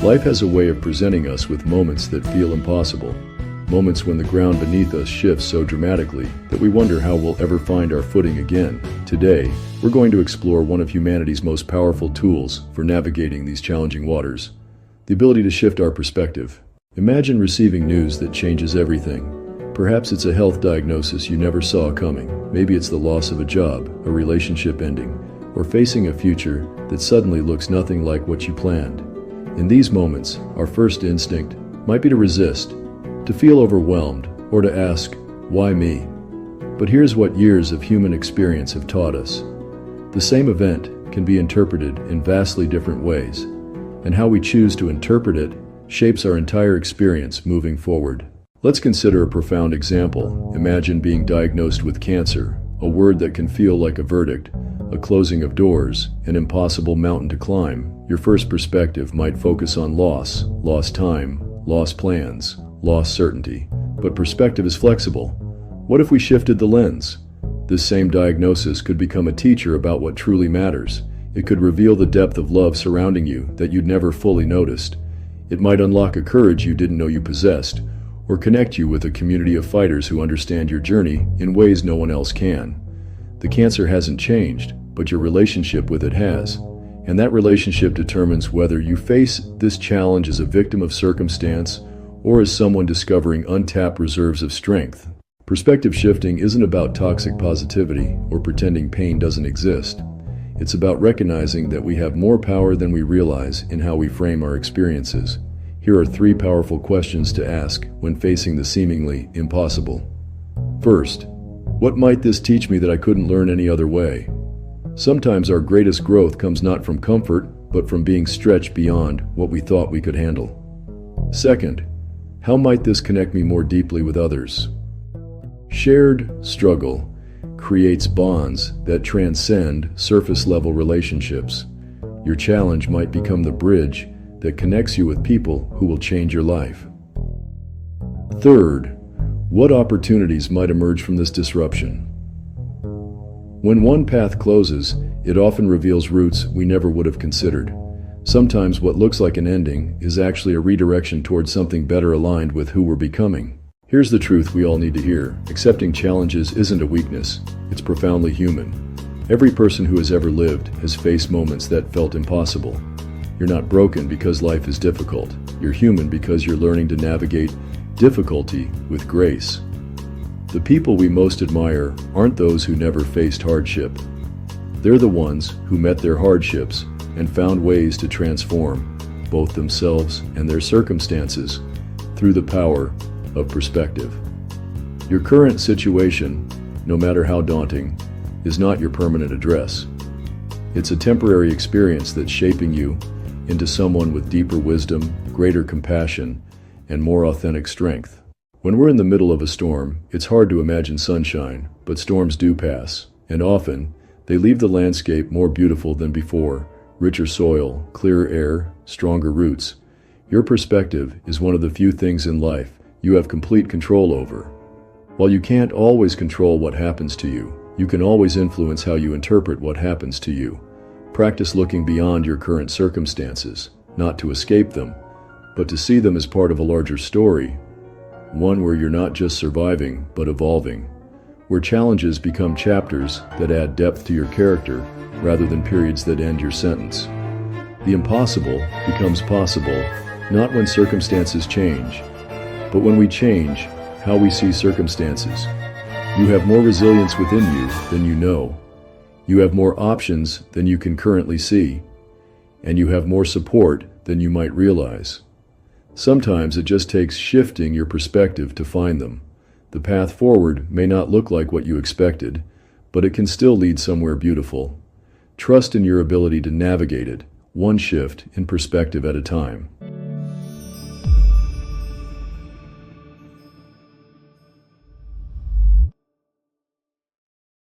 Life has a way of presenting us with moments that feel impossible. Moments when the ground beneath us shifts so dramatically that we wonder how we'll ever find our footing again. Today, we're going to explore one of humanity's most powerful tools for navigating these challenging waters: the ability to shift our perspective. Imagine receiving news that changes everything. Perhaps it's a health diagnosis you never saw coming. Maybe it's the loss of a job, a relationship ending, or facing a future that suddenly looks nothing like what you planned. In these moments, our first instinct might be to resist, to feel overwhelmed, or to ask, why me? But here's what years of human experience have taught us. The same event can be interpreted in vastly different ways, and how we choose to interpret it shapes our entire experience moving forward. Let's consider a profound example. Imagine being diagnosed with cancer, a word that can feel like a verdict, a closing of doors, an impossible mountain to climb. Your first perspective might focus on loss, lost time, lost plans, lost certainty. But perspective is flexible. What if we shifted the lens? This same diagnosis could become a teacher about what truly matters. It could reveal the depth of love surrounding you that you'd never fully noticed. It might unlock a courage you didn't know you possessed, or connect you with a community of fighters who understand your journey in ways no one else can. The cancer hasn't changed, but your relationship with it has. And that relationship determines whether you face this challenge as a victim of circumstance or as someone discovering untapped reserves of strength. Perspective shifting isn't about toxic positivity or pretending pain doesn't exist. It's about recognizing that we have more power than we realize in how we frame our experiences. Here are 3 powerful questions to ask when facing the seemingly impossible. First, what might this teach me that I couldn't learn any other way? Sometimes our greatest growth comes not from comfort, but from being stretched beyond what we thought we could handle. Second, how might this connect me more deeply with others? Shared struggle creates bonds that transcend surface-level relationships. Your challenge might become the bridge that connects you with people who will change your life. Third, what opportunities might emerge from this disruption? When one path closes, it often reveals routes we never would have considered. Sometimes what looks like an ending is actually a redirection towards something better aligned with who we're becoming. Here's the truth we all need to hear. Accepting challenges isn't a weakness. It's profoundly human. Every person who has ever lived has faced moments that felt impossible. You're not broken because life is difficult. You're human because you're learning to navigate difficulty with grace. The people we most admire aren't those who never faced hardship. They're the ones who met their hardships and found ways to transform both themselves and their circumstances through the power of perspective. Your current situation, no matter how daunting, is not your permanent address. It's a temporary experience that's shaping you into someone with deeper wisdom, greater compassion, and more authentic strength. When we're in the middle of a storm, it's hard to imagine sunshine, but storms do pass, and often they leave the landscape more beautiful than before: richer soil, clearer air, stronger roots. Your perspective is one of the few things in life you have complete control over. While you can't always control what happens to you, you can always influence how you interpret what happens to you. Practice looking beyond your current circumstances, not to escape them, but to see them as part of a larger story, one where you're not just surviving, but evolving, where challenges become chapters that add depth to your character rather than periods that end your sentence. The impossible becomes possible not when circumstances change, but when we change how we see circumstances. You have more resilience within you than you know. You have more options than you can currently see, and you have more support than you might realize. Sometimes it just takes shifting your perspective to find them. The path forward may not look like what you expected, but it can still lead somewhere beautiful. Trust in your ability to navigate it, one shift in perspective at a time.